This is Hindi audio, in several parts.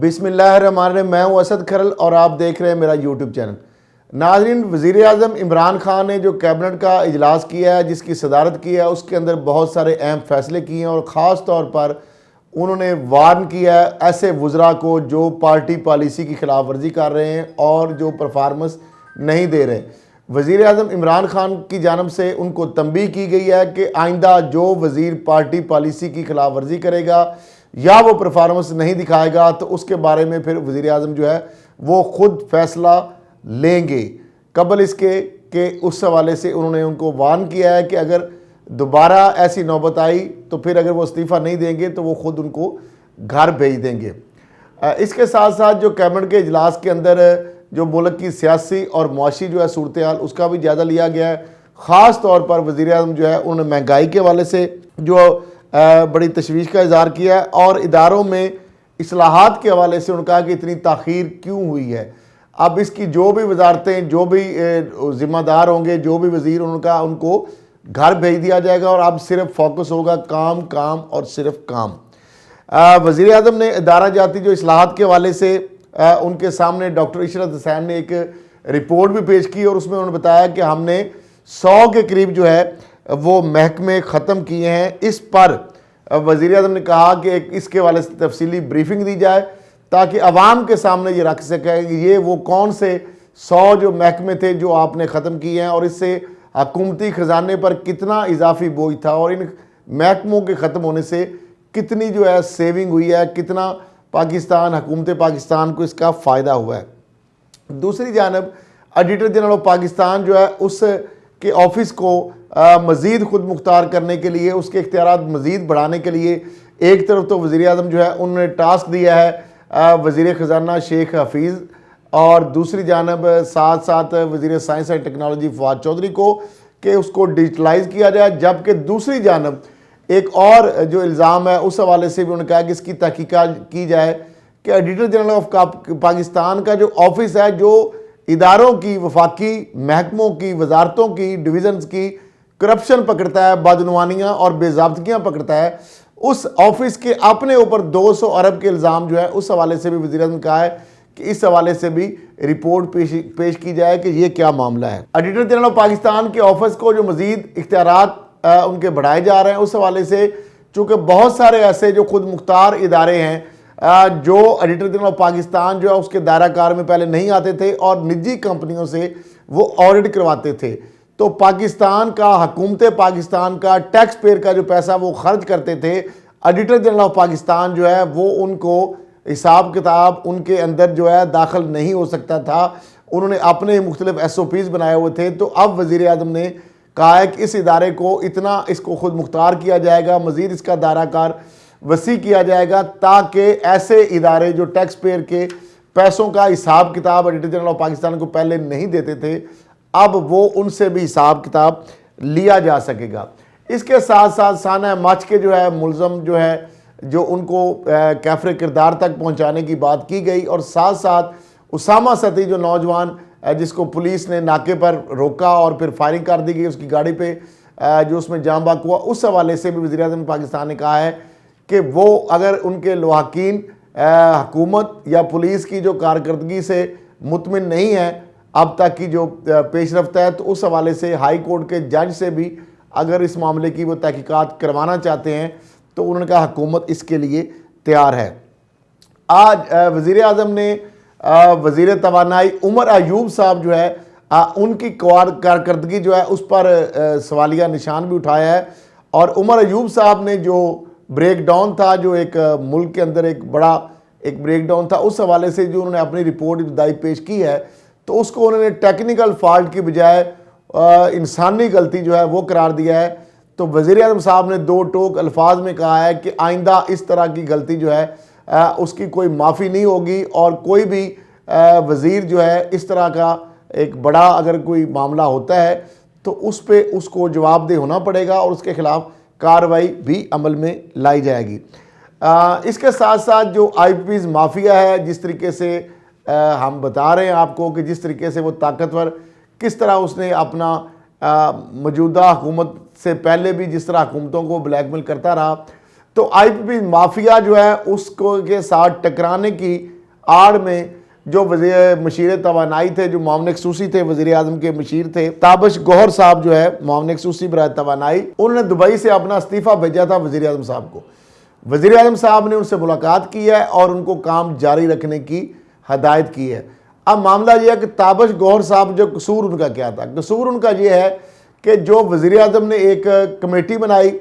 बिस्मिल्लाहिर्रहमानिर्रहीम। मैं हूं असद खरल और आप देख रहे हैं मेरा यूट्यूब चैनल। नाज़रीन, वज़ीर आज़म इमरान खान ने जो कैबिनेट का इजलास किया है, जिसकी सदारत की है, उसके अंदर बहुत सारे अहम फैसले किए हैं और ख़ास तौर पर उन्होंने वार्न किया है ऐसे वज़रा को जो पार्टी पॉलिसी की खिलाफ वर्जी कर रहे हैं और जो परफॉर्मेंस नहीं दे रहे। वज़ीर आज़म इमरान खान की जानब से उनको तंबीह की गई है कि आइंदा जो वज़ीर पार्टी पॉलिसी की खिलाफ वर्जी करेगा या वो परफॉर्मेंस नहीं दिखाएगा तो उसके बारे में फिर वज़ीर आज़म जो है वो ख़ुद फैसला लेंगे। कबल इसके कि उस हवाले से उन्होंने उनको वार्न किया है कि अगर दोबारा ऐसी नौबत आई तो फिर अगर वो इस्तीफ़ा नहीं देंगे तो वो ख़ुद उनको घर भेज देंगे। इसके साथ साथ जो कैबिनेट के इजलास के अंदर जो मुल्क की सियासी और मुआशी जो है सूरत हाल उसका भी जायज़ा लिया गया है। ख़ास तौर पर वज़ीर आज़म जो है उन्होंने महंगाई के हवाले से जो बड़ी तशवीश का इज़हार किया है और इदारों में इस्लाहात के हवाले से उन्होंने कहा कि इतनी ताख़ीर क्यों हुई है। अब इसकी जो भी वजारतें, जो भी ज़िम्मेदार होंगे, जो भी वज़ीर, उनका उनको घर भेज दिया जाएगा और अब सिर्फ फोकस होगा काम काम और सिर्फ काम। वज़ीर आज़म ने इदारा जाती जो इस्लाहात के हवाले से उनके सामने डॉक्टर इशरत हुसैन ने एक रिपोर्ट भी पेश की और उसमें उन्होंने बताया कि हमने 100 के करीब जो है वो महकमे ख़त्म किए हैं। इस पर वज़ीर आज़म ने कहा कि इसके हवाले से तफसीली ब्रीफिंग दी जाए ताकि अवाम के सामने ये रख सके कि ये वो कौन से 100 जो महकमे थे जो आपने ख़त्म किए हैं और इससे हुकूमती ख़जाने पर कितना इजाफी बोझ था और इन महकमों के ख़त्म होने से कितनी जो है सेविंग हुई है, कितना पाकिस्तान, हुकूमत पाकिस्तान को इसका फ़ायदा हुआ है। दूसरी जानब ऑडिटर जनरल ऑफ पाकिस्तान जो है उसके ऑफिस को मज़ीद खुद मुख्तार करने के लिए, उसके इख्तियारात मज़ीद बढ़ाने के लिए एक तरफ तो वज़ीर आज़म जो है उन्होंने टास्क दिया है वज़ीर ख़जाना शेख हफीज़ और दूसरी जानब साथ साथ वज़ीर science and technology Fawad Chaudhry को कि उसको डिजिटलाइज़ किया जाए। जबकि दूसरी जानब एक और जो इल्ज़ाम है उस हवाले से भी उन्होंने कहा कि इसकी तहकीकात की जाए कि ऑडिटर जनरल ऑफ पाकिस्तान का जो ऑफिस है, जो इदारों की, वफाकी महकमों की, वजारतों की, डिवीज़न्स की करप्शन पकड़ता है, बदनवानियाँ और बेज़ाब्तियाँ पकड़ता है, उस ऑफिस के अपने ऊपर 200 अरब के इल्ज़ाम जो है उस हवाले से भी वज़ीर आज़म ने कहा है कि इस हवाले से भी रिपोर्ट पेश की जाए कि ये क्या मामला है। ऑडिटर जनरल ऑफ पाकिस्तान के ऑफिस को जो मज़ीद इख्तियारात उनके बढ़ाए जा रहे हैं उस हवाले से, चूँकि बहुत सारे ऐसे जो खुद मुख्तार इदारे हैं जो ऑडिटर जनरल ऑफ पाकिस्तान जो है उसके दायरा कार में पहले नहीं आते थे और निजी कंपनियों से वो ऑडिट करवाते थे, तो पाकिस्तान का, हुकूमत पाकिस्तान का, टैक्स पेयर का जो पैसा वो खर्च करते थे, ऑडिटर जनरल ऑफ पाकिस्तान जो है वो उनको हिसाब किताब उनके अंदर जो है दाखिल नहीं हो सकता था। उन्होंने अपने मुख्तलिफ SOPs बनाए हुए थे। तो अब वज़ीर आज़म ने कहा है कि इस इदारे को इतना इसको खुद मुख्तार किया जाएगा, मज़ीद इसका दायरा कार वसी किया जाएगा ताकि ऐसे इदारे जो टैक्स पेयर के पैसों का हिसाब किताब ऑडिटर जनरल ऑफ पाकिस्तान को पहले नहीं देते थे, अब वो उनसे भी हिसाब किताब लिया जा सकेगा। इसके साथ साथ साना मच के जो है मुलज़म जो है जो उनको कैफरे किरदार तक पहुंचाने की बात की गई और साथ साथ उसामा सती जो नौजवान जिसको पुलिस ने नाके पर रोका और फिर फायरिंग कर दी गई उसकी गाड़ी पे, जो उसमें जाम बाक हुआ, उस हवाले से भी वज़ीर आज़म पाकिस्तान ने कहा है कि वो अगर उनके लवाहकीन हुकूमत या पुलिस की जो कारकर्दगी से मुतमिन नहीं है अब तक की जो पेशरफ्त है, तो उस हवाले से हाई कोर्ट के जज से भी अगर इस मामले की वो तहकीकात करवाना चाहते हैं तो उन्होंने कहा हुकूमत इसके लिए तैयार है। आज वज़ीर आज़म ने वज़ीर तवानाई उमर अयूब साहब जो है उनकी कारकर्दगी जो है उस पर सवालिया निशान भी उठाया है और उमर अयूब साहब ने जो ब्रेक डाउन था, जो एक मुल्क के अंदर एक बड़ा एक ब्रेक डाउन था, उस हवाले से जो उन्होंने अपनी रिपोर्ट इब्तदाई पेश की है तो उसको उन्होंने टेक्निकल फॉल्ट की बजाय इंसानी गलती जो है वो करार दिया है। तो वज़ीर आज़म साहब ने 2 टोक अल्फाज में कहा है कि आइंदा इस तरह की गलती जो है उसकी कोई माफ़ी नहीं होगी और कोई भी वज़ीर जो है इस तरह का एक बड़ा अगर कोई मामला होता है तो उस पर उसको जवाबदेह होना पड़ेगा और उसके ख़िलाफ़ कार्रवाई भी अमल में लाई जाएगी। इसके साथ साथ जो IPPs माफिया है, जिस तरीके से हम बता रहे हैं आपको कि जिस तरीके से वो ताकतवर, किस तरह उसने अपना मौजूदा हुकूमत से पहले भी जिस तरह हुकूमतों को ब्लैकमेल करता रहा, तो IPP माफिया जो है उसको के साथ टकराने की आड़ में जो मशीर तवानाई थे, जो मोहम्मद सूसी थे, वज़ीर आज़म के मशीर थे, ताबश गौहर साहब जो है मोहम्मद सूसी बराए तवानाई, उन्होंने दुबई से अपना इस्तीफ़ा भेजा था वज़ीर आज़म साहब को। वज़ीर आज़म साहब ने उनसे मुलाकात की है और उनको काम जारी रखने की हदायत की है। अब मामला यह है कि ताबश गौहर साहब, जो कसूर उनका क्या था? कसूर उनका यह है कि जो वज़ीर आज़म ने एक कमेटी बनाई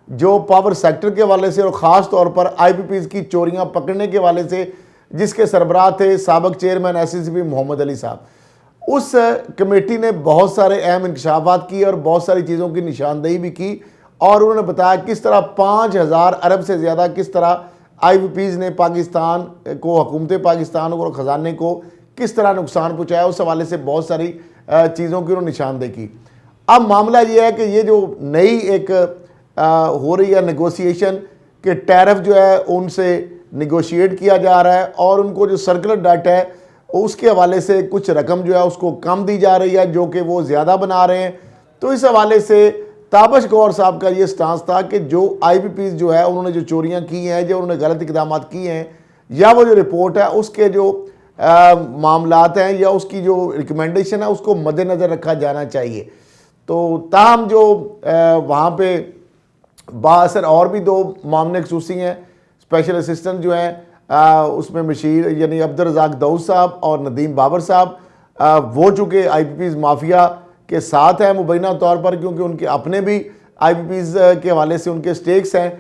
जो पावर सेक्टर के हवाले से और ख़ास तौर पर IPPs की चोरियां पकड़ने के हवाले से, जिसके सरबराह थे साबिक चेयरमैन SCCP मोहम्मद अली साहब, उस कमेटी ने बहुत सारे अहम इंकशाफात किए और बहुत सारी चीज़ों की निशानदेही भी की और उन्होंने बताया किस तरह 5000 अरब से ज़्यादा किस तरह IPPs ने पाकिस्तान को, हुकूमत पाकिस्तान और ख़जाने को किस तरह नुकसान पहुँचाया। उस हवाले से बहुत सारी चीज़ों की उन्होंने निशानदेही की। अब मामला ये है कि ये जो नई एक हो रही है नेगोशिएशन कि टैरिफ जो है उनसे निगोशिएट किया जा रहा है और उनको जो सर्कुलर डाटा है उसके हवाले से कुछ रकम जो है उसको कम दी जा रही है, जो कि वो ज़्यादा बना रहे हैं। तो इस हवाले से ताबश गौहर साहब का ये स्टांस था कि जो IPPs जो है उन्होंने जो चोरियां की हैं, जो उन्होंने गलत इकदाम किए हैं, या वो जो रिपोर्ट है उसके जो मामलात हैं या उसकी जो रिकमेंडेशन है उसको मद्देनज़र रखा जाना चाहिए। तो ताहम जो वहाँ पे बासर और भी 2 मामले खसूसी हैं, स्पेशल असिस्टेंट जो हैं उसमें मशीर यानी अब्दुल रज़ाक दाऊद साहब और नदीम बाबर साहब, वो चूँकि IPPs माफिया के साथ हैं मुबैना तौर पर, क्योंकि उनके अपने भी IPPs के हवाले से उनके स्टेक्स हैं,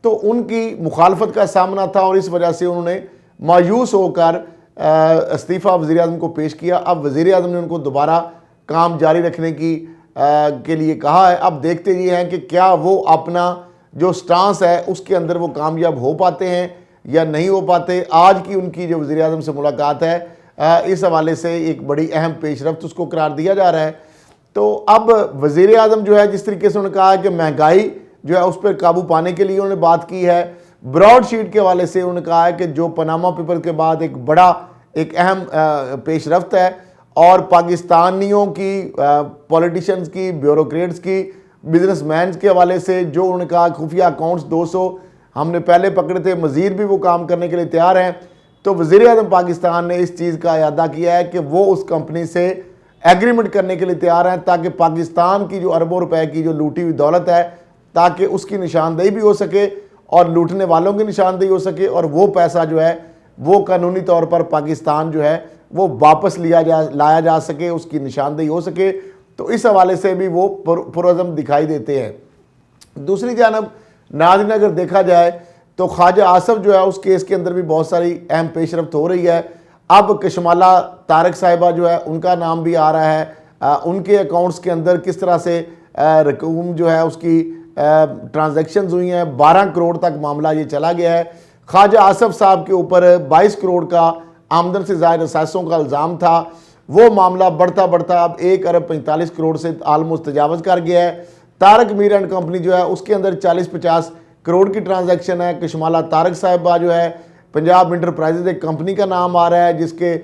तो उनकी मुखालफत का सामना था और इस वजह से उन्होंने मायूस होकर इस्तीफ़ा वज़ीर आज़म को पेश किया। अब वज़ीर आज़म ने उनको दोबारा काम जारी रखने की के लिए कहा है। अब देखते ये हैं कि क्या वो अपना जो स्टांस है उसके अंदर वो कामयाब हो पाते हैं या नहीं हो पाते। आज की उनकी जो वज़ीर आज़म से मुलाकात है इस हवाले से एक बड़ी अहम पेशरफ्त उसको करार दिया जा रहा है। तो अब वज़ीर आज़म जो है जिस तरीके से उन्होंने कहा है कि महंगाई जो है उस पर काबू पाने के लिए उन्होंने बात की है। ब्रॉड शीट के हवाले से उन्होंने कहा है कि जो पनामा पेपर के बाद एक बड़ा एक अहम पेशरफ्त है और पाकिस्तानियों की, पॉलिटिशियंस की, ब्यूरोक्रेट्स की, बिजनेसमैन के हवाले से जो उन्होंने कहा खुफिया अकाउंट्स 200 हमने पहले पकड़े थे, मज़ीद भी वो काम करने के लिए तैयार हैं। तो वज़ीर आज़म पाकिस्तान ने इस चीज़ का इरादा किया है कि वो उस कंपनी से एग्रीमेंट करने के लिए तैयार हैं ताकि पाकिस्तान की जो अरबों रुपए की जो लूटी हुई दौलत है ताकि उसकी निशानदेही भी हो सके और लूटने वालों की निशानदेही हो सके और वो पैसा जो है वो कानूनी तौर पर पाकिस्तान जो है वो वापस लाया जा सके, उसकी निशानदेही हो सके। तो इस हवाले से भी वो पुरअज़म दिखाई देते हैं। दूसरी जानब नाज़रीन अगर देखा जाए तो ख्वाजा आसफ जो है उस केस के अंदर भी बहुत सारी अहम पेशरफ्त हो रही है। अब कशमाला तारक साहिबा जो है उनका नाम भी आ रहा है, उनके अकाउंट्स के अंदर किस तरह से रकूम जो है उसकी ट्रांजैक्शंस हुई हैं, 12 करोड़ तक मामला ये चला गया है। ख्वाजा आसफ साहब के ऊपर 22 करोड़ का आमदन से ज़ायद असासों का इल्ज़ाम था। वो मामला बढ़ता बढ़ता अब 1 अरब 45 करोड़ से आलमोस्ट तजावज़ कर गया है। तारक मीर एंड कंपनी जो है उसके अंदर 40-50 करोड़ की ट्रांजैक्शन है। कशमाला तारक साहिबा जो है पंजाब इंटरप्राइजेज एक कंपनी का नाम आ रहा है जिसके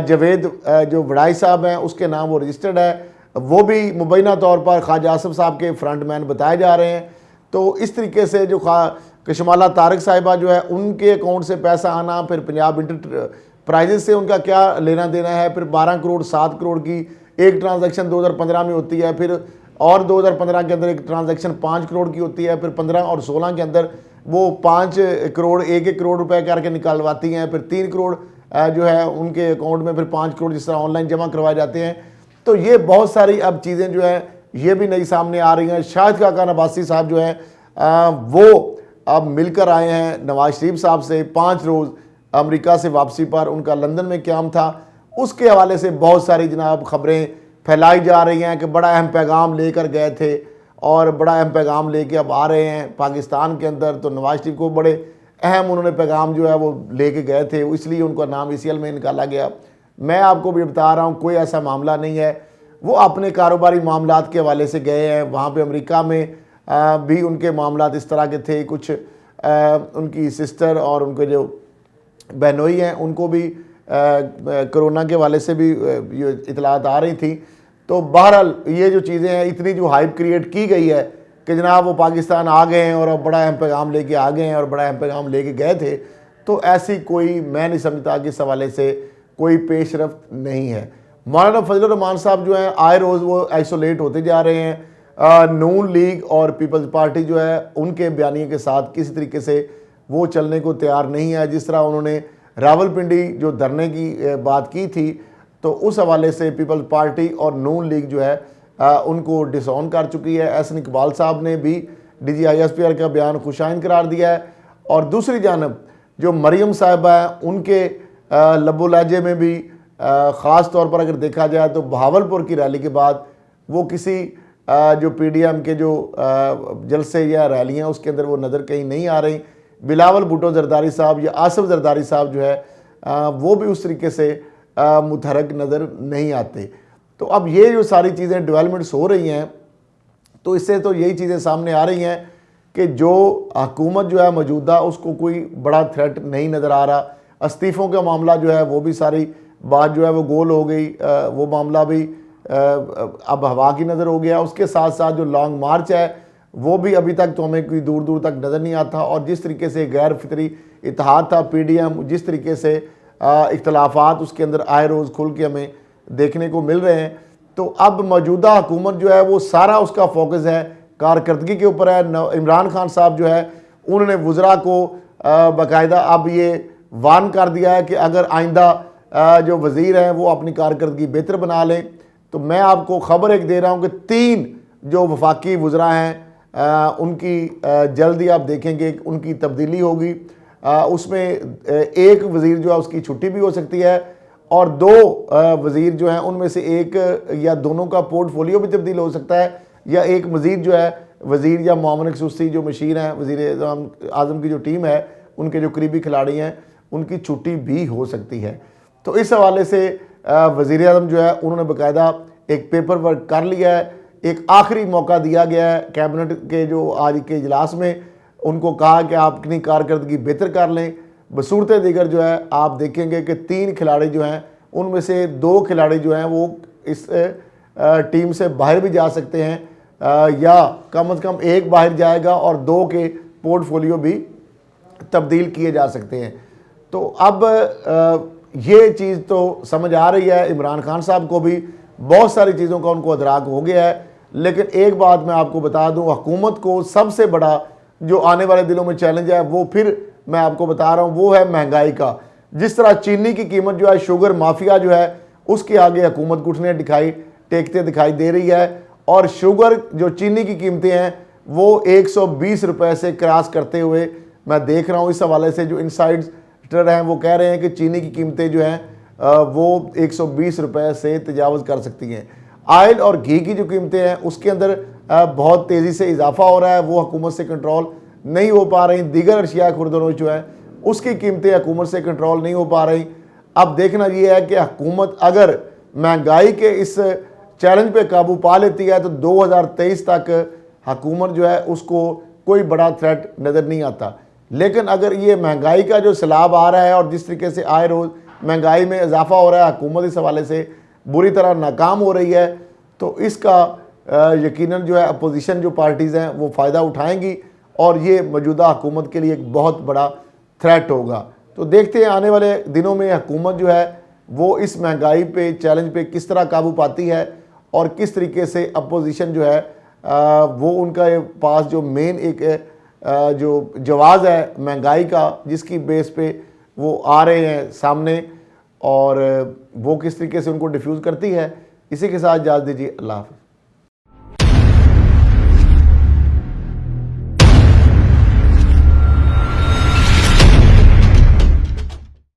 जवेद जो वड़ाई साहब हैं उसके नाम वो रजिस्टर्ड है, वो भी मुबैना तौर पर ख्वाजा आसफ साहब के फ्रंटमैन बताए जा रहे हैं। तो इस तरीके से जो कशमाला तारक साहिबा जो है उनके अकाउंट से पैसा आना, फिर पंजाब इंटरप्राइजेज से उनका क्या लेना देना है, फिर 12 करोड़ 7 करोड़ की एक ट्रांजैक्शन 2015 में होती है, फिर और 2015 के अंदर एक ट्रांजैक्शन 5 करोड़ की होती है, फिर 15 और 16 के अंदर वो 5 करोड़ 1-1 करोड़ रुपए करके निकालवाती हैं, फिर 3 करोड़ जो है उनके अकाउंट में, फिर 5 करोड़ जिस तरह ऑनलाइन जमा करवाए जाते हैं। तो ये बहुत सारी अब चीज़ें जो है ये भी नई सामने आ रही हैं। शाहिद खाकान अब्बासी साहब जो हैं वो अब मिलकर आए हैं नवाज शरीफ साहब से 5 रोज़ अमेरिका से वापसी पर, उनका लंदन में क़याम था। उसके हवाले से बहुत सारी जनाब खबरें फैलाई जा रही हैं कि बड़ा अहम पैगाम लेकर गए थे और बड़ा अहम पैगाम लेके अब आ रहे हैं पाकिस्तान के अंदर। तो नवाज शरीफ को बड़े अहम उन्होंने पैगाम जो है वो लेके गए थे, इसलिए उनका नाम ECL में निकाला गया। मैं आपको भी बता रहा हूँ कोई ऐसा मामला नहीं है, वो अपने कारोबारी मामलात के हवाले से गए हैं। वहाँ पे अमेरिका में भी उनके मामलात इस तरह के थे। कुछ उनकी सिस्टर और उनके जो बहनोई हैं उनको भी कोरोना के हवाले से भी ये इतलात आ रही थी। तो बहरहाल ये जो चीज़ें हैं, इतनी जो हाइप क्रिएट की गई है कि जनाब वो पाकिस्तान आ गए हैं और अब बड़ा अहम पैगाम लेके आ गए हैं और बड़ा अहम पैगाम लेके गए थे, तो ऐसी कोई, मैं नहीं समझता कि इस हवाले से कोई पेशरफ्त नहीं है। मौलाना फजलुर रहमान साहब जो हैं आए रोज़ वो आइसोलेट होते जा रहे हैं। नून लीग और पीपल्स पार्टी जो है उनके बयानिए के साथ किसी तरीके से वो चलने को तैयार नहीं है। जिस तरह उन्होंने रावलपिंडी जो धरने की बात की थी, तो उस हवाले से पीपल्स पार्टी और नून लीग जो है उनको डिसऑन कर चुकी है। एहसन इकबाल साहब ने भी DGISPR का बयान खुशाइन करार दिया है। और दूसरी जानब जो मरियम साहिबा हैं उनके लबो लहजे में भी ख़ास तौर पर अगर देखा जाए तो बहावलपुर की रैली के बाद वो किसी जो PDM के जो जलसे या रैलियाँ उसके अंदर वो नज़र कहीं नहीं आ रही। बिलावल भुट्टो जरदारी साहब या आसिफ जरदारी साहब जो है वो भी उस तरीके से मुतहरक नज़र नहीं आते। तो अब ये जो सारी चीज़ें डेवलपमेंट्स हो रही हैं, तो इससे तो यही चीज़ें सामने आ रही हैं कि जो हुकूमत जो है मौजूदा उसको कोई बड़ा थ्रेट नहीं नज़र आ रहा। इस्तीफ़ों का मामला जो है वो भी सारी बात जो है वो गोल हो गई, वो मामला भी अब हवा की नज़र हो गया। उसके साथ साथ जो लॉन्ग मार्च है वो भी अभी तक तो हमें कोई दूर दूर तक नज़र नहीं आता। और जिस तरीके से गैर फितरी इत्तेहाद था PDM, जिस तरीके से इख्तलाफात उसके अंदर आए रोज़ खुल के हमें देखने को मिल रहे हैं, तो अब मौजूदा हुकूमत जो है वो सारा उसका फोकस है कारकर्दगी के ऊपर है। इमरान खान साहब जो है उन्होंने वज़रा को बाकायदा अब ये वार्न कर दिया है कि अगर आइंदा जो वज़ीर हैं वो अपनी कारकर्दगी बेहतर बना लें। तो मैं आपको ख़बर एक दे रहा हूँ कि 3 जो वफाकी वज़रा हैं उनकी जल्दी आप देखेंगे उनकी तब्दीली होगी। उसमें एक वज़ीर जो है उसकी छुट्टी भी हो सकती है और 2 वज़ीर जो हैं उनमें से एक या दोनों का पोर्टफोलियो भी तब्दील हो सकता है, या एक मज़ीद जो है वज़ीर या मोमिन खसूसी जो मशीर हैं वज़ीर आज़म की जो टीम है उनके जो करीबी खिलाड़ी हैं उनकी छुट्टी भी हो सकती है। तो इस हवाले से वज़ीर आज़म जो है उन्होंने बाकायदा एक पेपर वर्क कर लिया है। एक आखिरी मौका दिया गया है कैबिनेट के जो आज के इजलास में, उनको कहा कि आप अपनी कारकर्दगी बेहतर कर लें। बसूरत दीगर जो है आप देखेंगे कि 3 खिलाड़ी जो हैं उनमें से 2 खिलाड़ी जो हैं वो इस टीम से बाहर भी जा सकते हैं, या कम से कम एक बाहर जाएगा और 2 के पोर्टफोलियो भी तब्दील किए जा सकते हैं। तो अब ये चीज़ तो समझ आ रही है, इमरान खान साहब को भी बहुत सारी चीज़ों का उनको अदराक हो गया है। लेकिन एक बात मैं आपको बता दूं, हुकूमत को सबसे बड़ा जो आने वाले दिनों में चैलेंज है वो फिर मैं आपको बता रहा हूँ वो है महंगाई का। जिस तरह चीनी की कीमत जो है, शुगर माफिया जो है उसके आगे हुकूमत घुटने टेकते दिखाई दे रही है। और शुगर जो चीनी की कीमतें हैं वो 120 रुपये से क्रॉस करते हुए मैं देख रहा हूँ। इस हवाले से जो इनसाइडर हैं वो कह रहे हैं कि चीनी की कीमतें जो हैं वो 120 रुपये से तजावज़ कर सकती हैं। आयल और घी की जो कीमतें हैं उसके अंदर बहुत तेज़ी से इजाफा हो रहा है, वो हुकूमत से कंट्रोल नहीं हो पा रही। दीगर अशिया खुर्दनोश जो है उसकी कीमतें हुकूमत से कंट्रोल नहीं हो पा रही। अब देखना ये है कि हुकूमत अगर महंगाई के इस चैलेंज पे काबू पा लेती है तो 2023 तक हुकूमत जो है उसको कोई बड़ा थ्रेट नज़र नहीं आता। लेकिन अगर ये महंगाई का जो सैलाब आ रहा है और जिस तरीके से आए रोज़ महंगाई में इजाफा हो रहा है, हुकूमत इस हवाले से बुरी तरह नाकाम हो रही है, तो इसका यकीनन जो है अपोजिशन जो पार्टीज़ हैं वो फ़ायदा उठाएंगी और ये मौजूदा हुकूमत के लिए एक बहुत बड़ा थ्रेट होगा। तो देखते हैं आने वाले दिनों में हुकूमत जो है वो इस महंगाई पे चैलेंज पे किस तरह काबू पाती है और किस तरीके से अपोजिशन जो है वो उनका पास जो मेन एक जो जवाज़ है महंगाई का जिसकी बेस पे वो आ रहे हैं सामने और वो किस तरीके से उनको डिफ्यूज़ करती है। इसी के साथ इजाज़त दीजिए। अल्लाह हाफ़िज़।